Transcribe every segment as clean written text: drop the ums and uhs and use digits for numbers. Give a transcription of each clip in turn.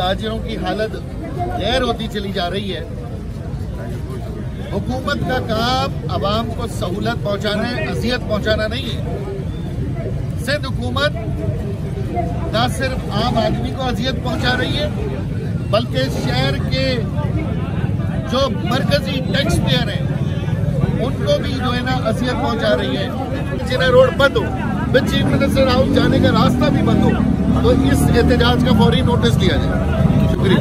ताजिरों की हालत गैर होती चली जा रही है। हुकूमत का काम आवाम को सहूलत पहुंचाना है, अजियत पहुंचाना नहीं है। सिंध हुकूमत न सिर्फ आम आदमी को अजियत पहुंचा रही है, बल्कि शहर के जो मरकजी टैक्स पेयर हैं उनको भी जो है ना अजियत पहुंचा रही है। जिन्हें रोड बंद हो, चीफ मिनिस्टर हाउस जाने का रास्ता भी बंद हो, तो इस एहतजाज का फौरी नोटिस लिया जाए। शुक्रिया।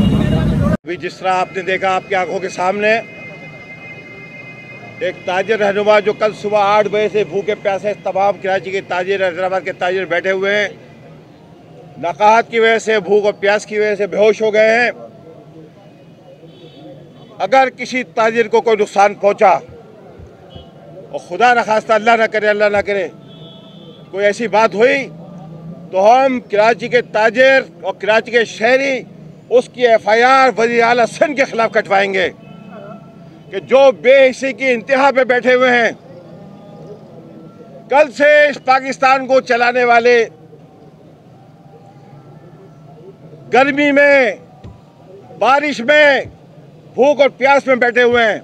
अभी जिस तरह आपने देखा आपकी आंखों के सामने एक ताजिर रहनुमा जो कल सुबह 8 बजे से भूखे प्यासे तमाम कराची के ताजिर, हैदराबाद के ताजिर बैठे हुए हैं, नकाहत की वजह से, भूख और प्यास की वजह से बेहोश हो गए हैं। अगर किसी ताजिर को कोई नुकसान पहुंचा और खुदा न खास्ता अल्लाह ना करे, अल्लाह ना करे, कोई ऐसी बात हुई तो हम कराची के ताजिर और कराची के शहरी उसकी FIR वज़ीर आला सिंध के खिलाफ कटवाएंगे कि जो बेहिसी की इंतहा पे बैठे हुए हैं। कल से इस पाकिस्तान को चलाने वाले गर्मी में, बारिश में, भूख और प्यास में बैठे हुए हैं,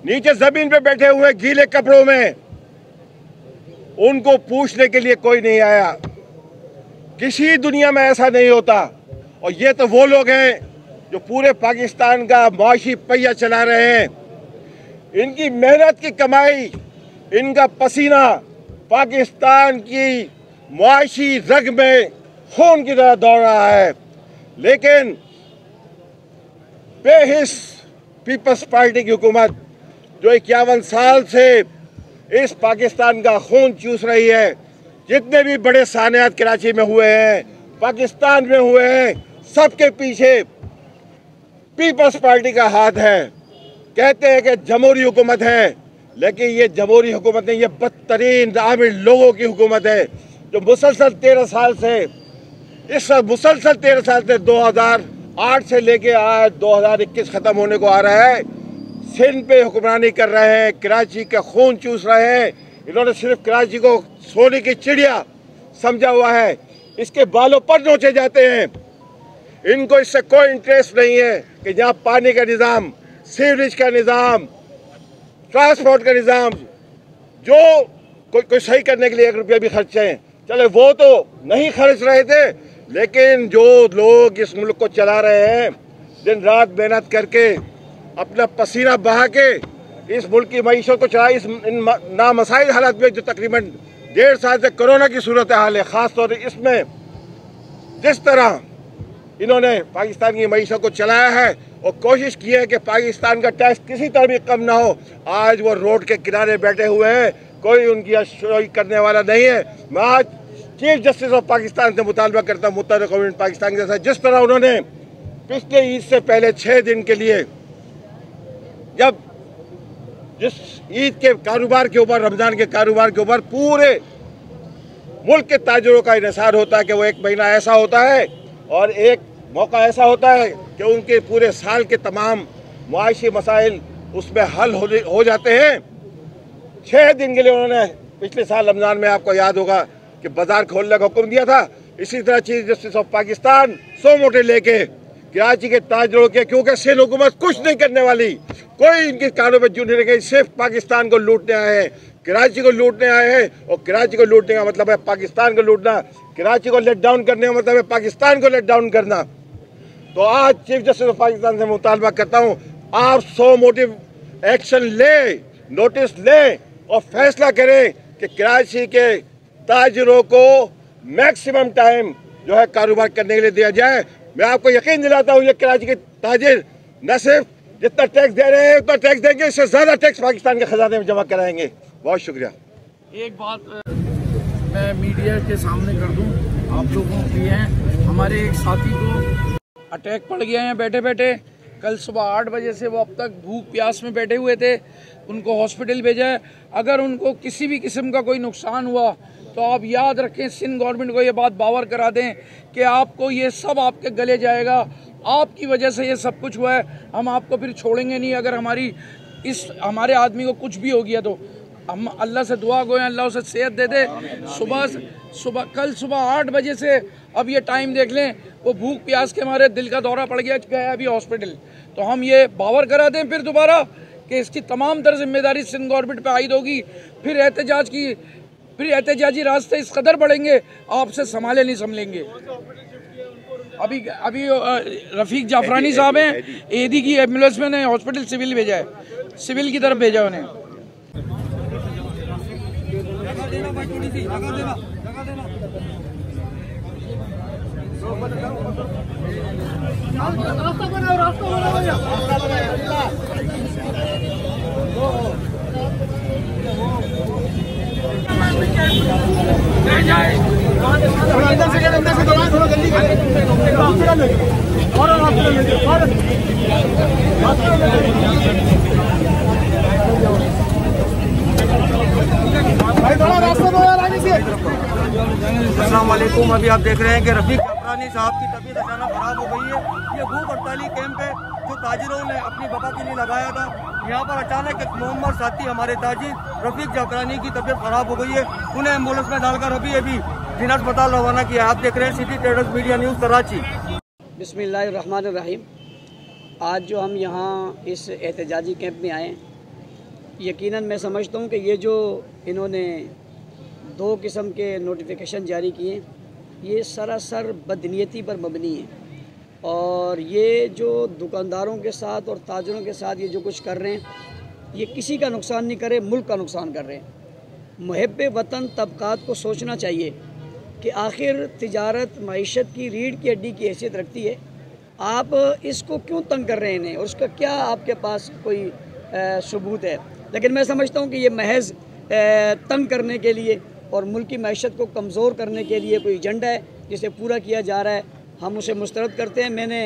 नीचे जमीन पे बैठे हुए गीले कपड़ों में, उनको पूछने के लिए कोई नहीं आया। किसी दुनिया में ऐसा नहीं होता। और ये तो वो लोग हैं जो पूरे पाकिस्तान का मुआशी पहिया चला रहे हैं। इनकी मेहनत की कमाई, इनका पसीना पाकिस्तान की मुआशी रग में खून की तरह दौड़ रहा है। लेकिन बेहिस पीपल्स पार्टी की हुकूमत जो 51 साल से इस पाकिस्तान का खून चूस रही है, जितने भी बड़े सानियात कराची में हुए हैं, पाकिस्तान में हुए हैं, सबके पीछे पीपल्स पार्टी का हाथ है। कहते हैं कि जमहूरी हुकूमत है, लेकिन ये जमहूरी हुकूमत नहीं, ये बदतरीन आमिर लोगों की हुकूमत है जो मुसलसल 13 साल से, इस मुसलसल 13 साल से 2008 से लेके आज 2021 ख़त्म होने को आ रहा है, सिंध पे हुक्मरानी कर रहे हैं, कराची का खून चूस रहे हैं। इन्होंने सिर्फ कराची को सोने की चिड़िया समझा हुआ है, इसके बालों पर नोचे जाते हैं। इनको इससे कोई इंटरेस्ट नहीं है कि जहाँ पानी का निज़ाम, सीवरेज का निज़ाम, ट्रांसपोर्ट का निज़ाम, जो कोई सही करने के लिए 1 रुपया भी खर्चे, चले वो तो नहीं खर्च रहे थे, लेकिन जो लोग इस मुल्क को चला रहे हैं, दिन रात मेहनत करके, अपना पसीना बहा के इस मुल्क की मईशत को चला, इस नामसाइल हालत में जो तकरीबन 1.5 साल से कोरोना की सूरत हाल है, ख़ास तौर पर इसमें जिस तरह इन्होंने पाकिस्तान की मईशत को चलाया है और कोशिश की है कि पाकिस्तान का टैक्स किसी तरह भी कम ना हो, आज वो रोड के किनारे बैठे हुए हैं, कोई उनकी अशुराई करने वाला नहीं है। मैं आज चीफ जस्टिस ऑफ पाकिस्तान से मुतालबा करता हूँ, मुत्तहदा कौम पाकिस्तान के साथ, जिस तरह उन्होंने पिछले ईद से पहले 6 दिन के लिए, जब जिस ईद के कारोबार के ऊपर, रमज़ान के कारोबार के ऊपर पूरे मुल्क के ताजिरों का इन्हिसार होता है कि वो 1 महीना ऐसा होता है और एक मौका ऐसा होता है कि उनके पूरे साल के तमाम मुआशी मसाइल उसमें हल हो जाते हैं। 6 दिन के लिए उन्होंने पिछले साल रमज़ान में, आपको याद होगा कि बाजार खोलने का हुक्म दिया था। इसी तरह चीफ जस्टिस ऑफ पाकिस्तान 100 मोटे लेके कराची के ताजिरों के, क्योंकि सिंध हुकूमत कुछ नहीं करने वाली, कोई इनके कानों में जू नहीं रखेगी, सिर्फ पाकिस्तान को लूटने आए हैं, कराची को लूटने आए हैं। और कराची को लूटने का मतलब है पाकिस्तान को लूटना, कराची को लेट डाउन करने का मतलब है पाकिस्तान को लेट डाउन करना। तो आज चीफ जस्टिस ऑफ पाकिस्तान से मुतालबा करता हूँ, आप 100 मोटिव एक्शन ले, नोटिस लें और फैसला करें कि कराची के ताजिरों को मैक्सिमम टाइम जो है कारोबार करने के लिए दिया जाए। मैं आपको यकीन दिलाता हूँ, ये कराची के ताजिर न सिर्फ जितना टैक्स दे रहे हैं उतना टैक्स देंगे, इससे ज़्यादा टैक्स पाकिस्तान के खजाने में जमा कराएंगे। बहुत शुक्रिया। एक बात मैं मीडिया के सामने कर दूं, आप लोगों के लिए, हमारे एक साथी को अटैक पड़ गया है बैठे बैठे। कल सुबह 8 बजे से वो अब तक भूख प्यास में बैठे हुए थे, उनको हॉस्पिटल भेजा है। अगर उनको किसी भी किस्म का कोई नुकसान हुआ तो आप याद रखें, सिंध गवर्नमेंट को ये बात बावर करा दें कि आपको ये सब आपके गले जाएगा, आपकी वजह से ये सब कुछ हुआ है, हम आपको फिर छोड़ेंगे नहीं। अगर हमारे आदमी को कुछ भी हो गया तो हम अल्लाह से दुआ गो, अल्लाह उसे सेहत दे दे। कल सुबह 8 बजे से अब ये टाइम देख लें, वो भूख प्यास के मारे दिल का दौरा पड़ गया अभी हॉस्पिटल। तो हम ये बावर करा दें फिर दोबारा कि इसकी तमाम तर जिम्मेदारी सिंध गवर्नमेंट पे आयद होगी। फिर एहतजाजी रास्ते इस कदर बढ़ेंगे आपसे संभाले नहीं संभलेंगे। अभी रफीक जाफरानी साहब हैं, एडी की एम्बुलेंस में हॉस्पिटल सिविल भेजा है, सिविल की तरफ भेजा उन्हें। अस्सलाम वालेकुम। अभी आप देख रहे हैं कि रफीक जाफरानी साहब की तबीयत अचानक खराब हो गई है। ये भूख हड़ताली कैंप है जो ताजिरों ने अपनी बका के लिए लगाया था। यहाँ पर अचानक एक मोहम्मद साथी हमारे ताजिर रफीक जाफरानी की तबीयत खराब हो गई है। उन्हें एम्बुलेंस में डालकर अभी जिला अस्पताल रवाना किया। आप देख रहे हैं city traders media news Karachi. बिस्मिल्लाहिर्रहमानिर्रहीम। आज जो हम यहाँ इस एहतजाजी कैंप में आए, यकीनन मैं समझता हूँ कि ये जो इन्होंने 2 किस्म के नोटिफिकेशन जारी किए, ये सरासर बदनीयती पर मबनी है। और ये जो दुकानदारों के साथ और ताजरों के साथ ये जो कुछ कर रहे हैं, ये किसी का नुकसान नहीं कर रहे, मुल्क का नुकसान कर रहे हैं। मुहब्बे वतन तबकात को सोचना चाहिए कि आखिर तिजारत मईशत की रीढ़ की हड्डी की हैसियत रखती है। आप इसको क्यों तंग कर रहे हैं और उसका क्या आपके पास कोई सबूत है? लेकिन मैं समझता हूँ कि ये महज तंग करने के लिए और मुल्क की मईशत को कमज़ोर करने के लिए कोई एजेंडा है जिसे पूरा किया जा रहा है। हम उसे मुस्तरद करते हैं। मैंने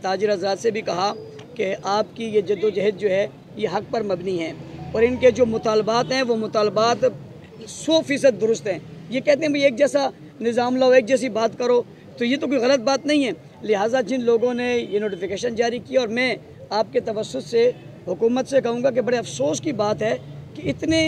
ताजिर हज़रात से भी कहा कि आपकी ये जद्दोजहद जो है ये हक़ पर मबनी है और इनके जो मुतालबात हैं वो मुतालबात 100% दुरुस्त हैं। ये कहते हैं भाई एक जैसा निज़ाम लाओ, एक जैसी बात करो, तो ये तो कोई गलत बात नहीं है। लिहाजा जिन लोगों ने ये नोटिफिकेशन जारी किया, और मैं आपके तवस्सुत से हुकूमत से कहूँगा कि बड़े अफसोस की बात है कि इतने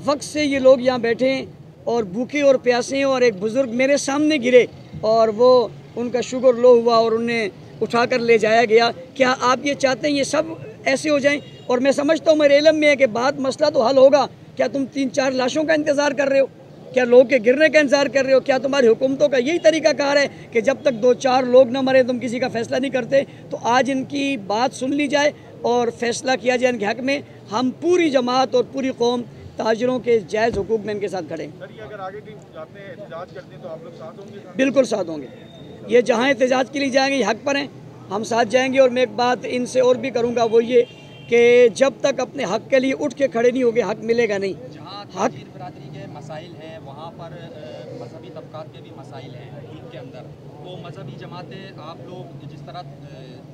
वक्त से ये लोग यहाँ बैठे हैं और भूखे और प्यासे हैं, और एक बुज़ुर्ग मेरे सामने गिरे और वो उनका शुगर लो हुआ और उन्हें उठा कर ले जाया गया। क्या आप ये चाहते हैं ये सब ऐसे हो जाएं? और मैं समझता हूँ मेरे इल्म में है कि बात मसला तो हल होगा। क्या तुम 3-4 लाशों का इंतज़ार कर रहे हो? क्या लोग के गिरने का इंतज़ार कर रहे हो? क्या तुम्हारी हुकूमतों का यही तरीक़ाकार है कि जब तक 2-4 लोग न मरे तुम किसी का फ़ैसला नहीं करते? तो आज इनकी बात सुन ली जाए और फ़ैसला किया जाए इनके हक़ में। हम पूरी जमात और पूरी कौम ताजरों के जायज़ हुकूक में इनके साथ खड़े हैं। अगर आगे टीम जाते हैं, एहतजाज करते हैं, तो आप लोग साथ होंगे? बिल्कुल साथ होंगे। ये जहाँ एहतजाज के लिए जाएंगे ये हक़ पर हैं, हम साथ जाएंगे। और मैं एक बात इनसे और भी करूँगा, वो ये कि जब तक अपने हक़ के लिए उठ के खड़े नहीं होंगे हक़ मिलेगा नहीं। जहाँ बरादरी के मसाइल हैं वहाँ पर मजहबी तबकात के भी मसाइल हैं मुल्क के अंदर, तो मजहबी जमातें आप लोग जिस तरह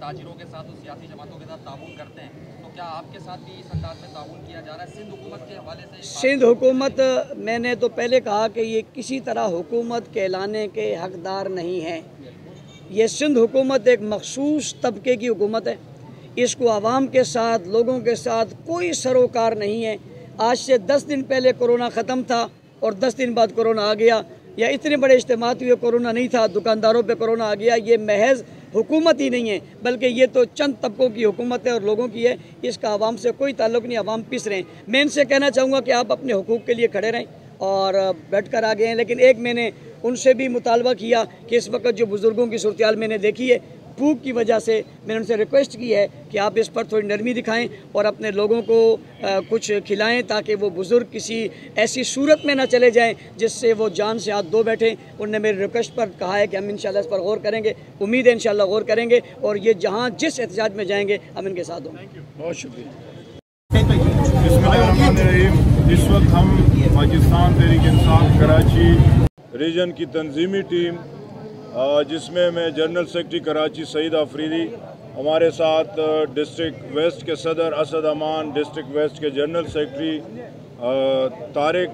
ताजिरों के साथ और सियासी जमातों के साथ ताउन करते हैं, तो क्या आपके साथ भी इस अंदाज में ताउन किया जा रहा है? सिंध हुकूमत के हवाले से सिंध हुकूमत, मैंने तो पहले कहा कि ये किसी तरह हुकूमत कहलाने के हकदार नहीं है। ये सिंध हुकूमत एक मखसूस तबके की हुकूमत है। इसको आवाम के साथ, लोगों के साथ कोई सरोकार नहीं है। आज से 10 दिन पहले कोरोना ख़त्म था और 10 दिन बाद कोरोना आ गया, या इतने बड़े इज्तिमात हुए कोरोना नहीं था, दुकानदारों पे कोरोना आ गया। ये महज हुकूमत ही नहीं है, बल्कि ये तो चंद तबकों की हुकूमत है और लोगों की है। इसका आवाम से कोई ताल्लुक़ नहीं, आवाम पिस रहे हैं। मैं इनसे कहना चाहूँगा कि आप अपने हुकूक के लिए खड़े रहें और बैठ कर आ गए हैं। लेकिन एक मैंने उनसे भी मुतालबा किया कि इस वक्त जो बुज़ुर्गों की सूरत मैंने देखी है, भूख की वजह से, मैंने उनसे रिक्वेस्ट की है कि आप इस पर थोड़ी नरमी दिखाएं और अपने लोगों को कुछ खिलाएं, ताकि वो बुज़ुर्ग किसी ऐसी सूरत में ना चले जाएं जिससे वो जान से हाथ धो बैठें। उन्होंने मेरी रिक्वेस्ट पर कहा है कि हम इंशाल्लाह इस पर गौर करेंगे। उम्मीद है इंशाल्लाह गौर करेंगे और ये जहाँ जिस एहतजाज में जाएंगे हम इनके साथ होंगे। बहुत शुक्रिया। इस वक्त हम पाकिस्तान तहरीक इंसाफ कराची रीजन की तंजीमी टीम, जिसमें मैं जनरल सेक्रेटरी कराची सईद आफरीदी, हमारे साथ डिस्ट्रिक्ट वेस्ट के सदर असद अमान, डिस्ट्रिक्ट वेस्ट के जनरल सेक्रेटरी तारिक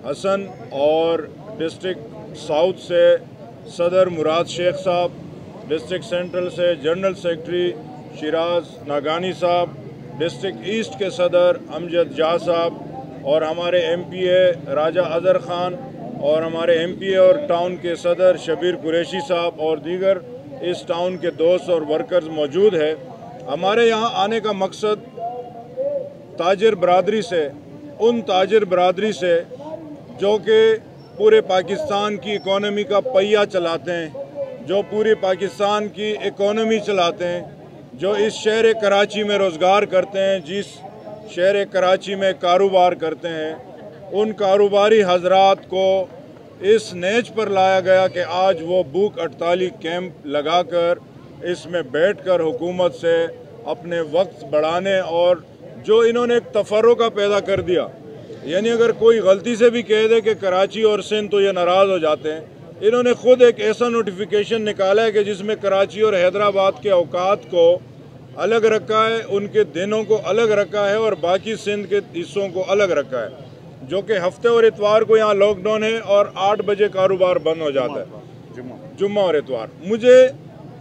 हसन और डिस्ट्रिक्ट साउथ से सदर मुराद शेख साहब, डिस्ट्रिक्ट सेंट्रल से जनरल सेक्रेटरी शिराज नागानी साहब, डिस्ट्रिक्ट ईस्ट के सदर अमजद जा साहब और हमारे MPA राजा अजहर खान, और हमारे MP और टाउन के सदर शबीर कुरैशी साहब और दीगर इस टाउन के दोस्त और वर्कर्स मौजूद है। हमारे यहाँ आने का मकसद ताजिर बरादरी से, उन ताजिर बरादरी से जो कि पूरे पाकिस्तान की इकोनॉमी का पहिया चलाते हैं, जो पूरे पाकिस्तान की इकोनॉमी चलाते हैं, जो इस शहर कराची में रोज़गार करते हैं, जिस शहर कराची में कारोबार करते हैं, उन कारोबारी हजरात को इस नेच पर लाया गया कि आज वो भूख हड़ताली कैंप लगाकर इसमें बैठकर हुकूमत से अपने वक्त बढ़ाने, और जो इन्होंने एक तफर्रुका पैदा कर दिया, यानी अगर कोई गलती से भी कह दे कि कराची और सिंध, तो ये नाराज़ हो जाते हैं। इन्होंने खुद एक ऐसा नोटिफिकेशन निकाला है कि जिसमें कराची और हैदराबाद के औकात को अलग रखा है, उनके दिनों को अलग रखा है और बाकी सिंध के हिस्सों को अलग रखा है, जो कि हफ्ते और इतवार को यहाँ लॉकडाउन है और 8 बजे कारोबार बंद हो जाता है, जुम्मा और इतवार। मुझे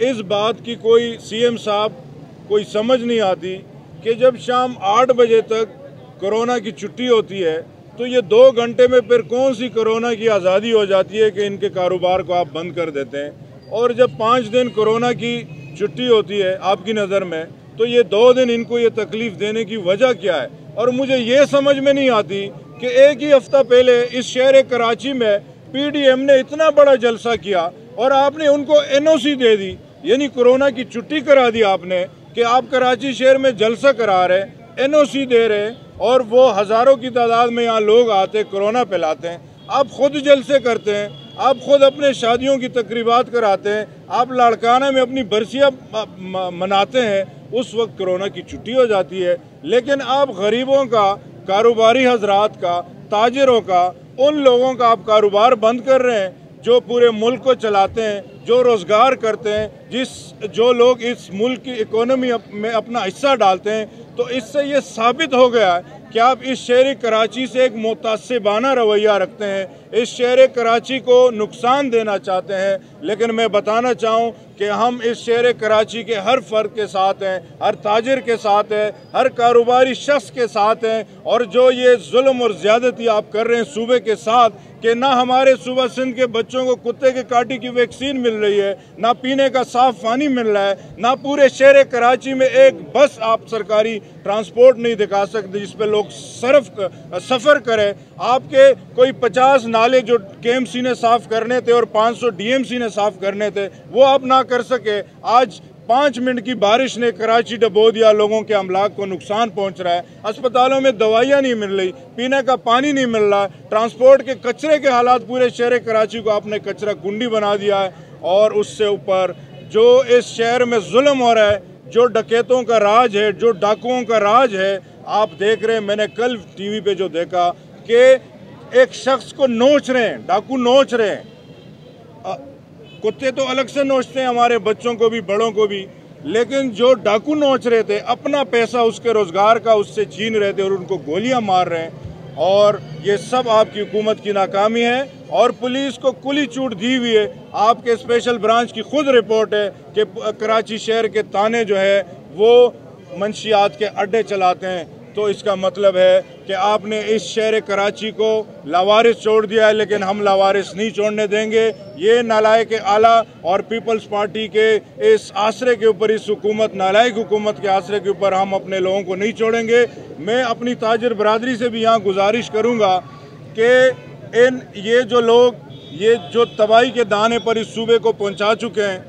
इस बात की कोई CM साहब कोई समझ नहीं आती कि जब शाम 8 बजे तक कोरोना की छुट्टी होती है तो ये 2 घंटे में फिर कौन सी कोरोना की आज़ादी हो जाती है कि इनके कारोबार को आप बंद कर देते हैं। और जब 5 दिन कोरोना की छुट्टी होती है आपकी नज़र में, तो ये 2 दिन इनको ये तकलीफ़ देने की वजह क्या है। और मुझे ये समझ में नहीं आती कि एक ही हफ्ता पहले इस शहर कराची में PDM ने इतना बड़ा जलसा किया और आपने उनको NOC दे दी, यानी कोरोना की छुट्टी करा दी आपने कि आप कराची शहर में जलसा करा रहे, NOC दे रहे, और वो हज़ारों की तादाद में यहाँ लोग आते कोरोना फैलाते हैं। आप खुद जलसे करते हैं, आप खुद अपने शादियों की तकरीबात कराते हैं, आप लाड़काना में अपनी बरसियाँ मनाते हैं, उस वक्त कोरोना की छुट्टी हो जाती है। लेकिन आप गरीबों का, कारोबारी हजरात का, ताजिरों का, उन लोगों का आप कारोबार बंद कर रहे हैं जो पूरे मुल्क को चलाते हैं, जो रोज़गार करते हैं, जो लोग इस मुल्क की इकोनॉमी में अपना हिस्सा डालते हैं। तो इससे ये साबित हो गया है कि आप इस शहर कराची से एक मुतासिबाना रवैया रखते हैं, इस शहर कराची को नुकसान देना चाहते हैं। लेकिन मैं बताना चाहूँ कि हम इस शहर कराची के हर फर्द के साथ हैं, हर ताजिर के साथ हैं, हर कारोबारी शख्स के साथ हैं। और जो ये जुल्म और ज़्यादती आप कर रहे हैं सूबे के साथ, कि ना हमारे सूबा सिंध के बच्चों को कुत्ते के काटी की वैक्सीन मिल रही है, ना पीने का साफ पानी मिल रहा है, ना पूरे शहर कराची में एक बस आप सरकारी ट्रांसपोर्ट नहीं दिखा सकते जिस पे लोग सफ़र करें। आपके कोई 50 नाले जो KMC ने साफ़ करने थे और 500 DMC ने साफ़ करने थे, वो आप ना कर सके। आज 5 मिनट की बारिश ने कराची डबो दिया, लोगों के अमलाक को नुकसान पहुंच रहा है, अस्पतालों में दवाइयाँ नहीं मिल रही, पीने का पानी नहीं मिल रहा, ट्रांसपोर्ट के कचरे के हालात, पूरे शहर कराची को आपने कचरा कुंडी बना दिया है। और उससे ऊपर जो इस शहर में जुल्म हो रहा है, जो डकैतों का राज है, जो डाकुओं का राज है, आप देख रहे हैं। मैंने कल TV पे जो देखा कि एक शख्स को नोच रहे हैं, डाकू नोच रहे हैं। कुत्ते तो अलग से नोचते हैं, हमारे बच्चों को भी, बड़ों को भी, लेकिन जो डाकू नोच रहे थे अपना पैसा उसके रोज़गार का उससे छीन रहे थे और उनको गोलियां मार रहे हैं। और ये सब आपकी हुकूमत की नाकामी है और पुलिस को खुली छूट दी हुई है। आपके स्पेशल ब्रांच की खुद रिपोर्ट है कि कराची शहर के थाने जो है वो मंशियात के अड्डे चलाते हैं। तो इसका मतलब है कि आपने इस शहर कराची को लावारिस छोड़ दिया है, लेकिन हम लावारिस नहीं छोड़ने देंगे। ये नालायक आला और पीपल्स पार्टी के इस आसरे के ऊपर, इस हुकूमत, नालायक हुकूमत के आसरे के ऊपर हम अपने लोगों को नहीं छोड़ेंगे। मैं अपनी ताजिर बरादरी से भी यहाँ गुजारिश करूँगा कि ये जो लोग, ये जो तबाही के दाने पर इस सूबे को पहुँचा चुके हैं,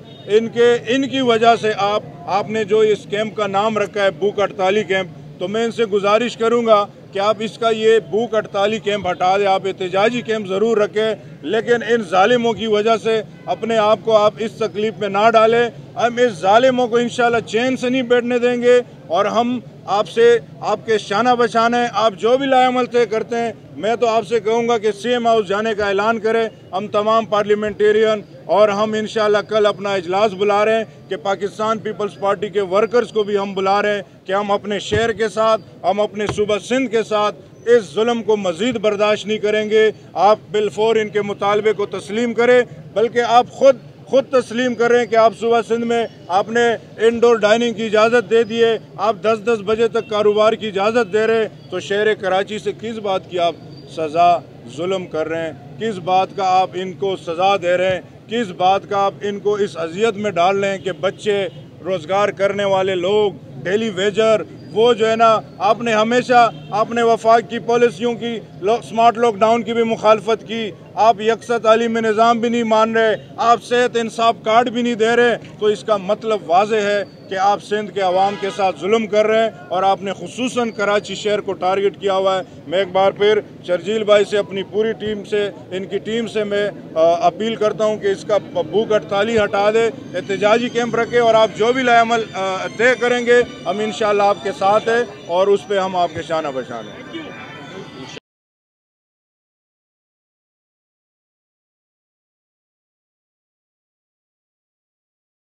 इनकी वजह से आपने जो इस कैंप का नाम रखा है भूख हड़ताली कैंप, तो मैं इनसे गुजारिश करूंगा कि आप इसका ये भूख हड़ताली कैंप हटा दें, आप एहतजाजी कैंप ज़रूर रखें, लेकिन इन जालिमों की वजह से अपने आप को आप इस तकलीफ़ में ना डालें। हम इस जालिमों को इंशाल्लाह चैन से नहीं बैठने देंगे और हम आपसे आपके शाना बशाना है, आप जो भी लाएमल तय करते हैं, मैं तो आपसे कहूँगा कि CM हाउस जाने का ऐलान करें। हम तमाम पार्लियामेंटेरियन और हम इंशाल्लाह कल अपना इजलास बुला रहे हैं कि पाकिस्तान पीपल्स पार्टी के वर्कर्स को भी हम बुला रहे हैं कि हम अपने शहर के साथ, हम अपने सूबा सिंध के साथ इस जुल्म को मज़ीद बर्दाश्त नहीं करेंगे। आप बिलफौर इनके मुतालबे को तस्लीम करें, बल्कि आप खुद तस्लीम कर रहे हैं कि आप सूबा सिंध में आपने इंडोर डाइनिंग की इजाज़त दे दी है, आप 10-10 बजे तक कारोबार की इजाज़त दे रहे हैं। तो शहर कराची से किस बात की आप सज़ा जुल्म कर रहे हैं, किस बात का आप इनको सज़ा दे रहे हैं, किस बात का आप इनको इस अजियत में डाल रहे हैं कि बच्चे, रोज़गार करने वाले लोग, डेली वेजर, वो जो है ना, आपने हमेशा आपने वफाक की पॉलिसियों की, स्मार्ट लॉकडाउन की भी मुखालफत की, आप यकसा तालीमी निज़ाम भी नहीं मान रहे, आप सेहत इंसाफ कार्ड भी नहीं दे रहे, तो इसका मतलब वाज़ेह है कि आप सिंध के अवाम के साथ जुल्म कर रहे हैं और आपने खुसूसन कराची शहर को टारगेट किया हुआ है। मैं एक बार फिर शर्जील भाई से, अपनी पूरी टीम से, इनकी टीम से मैं अपील करता हूं कि इसका भूख हड़ताली हटा दे, एहतजाजी कैंप रखे और आप जो भी लाएअमल तय करेंगे हम इंशाअल्लाह आपके साथ हैं और उस पर हम आपके शाना बशान हैं।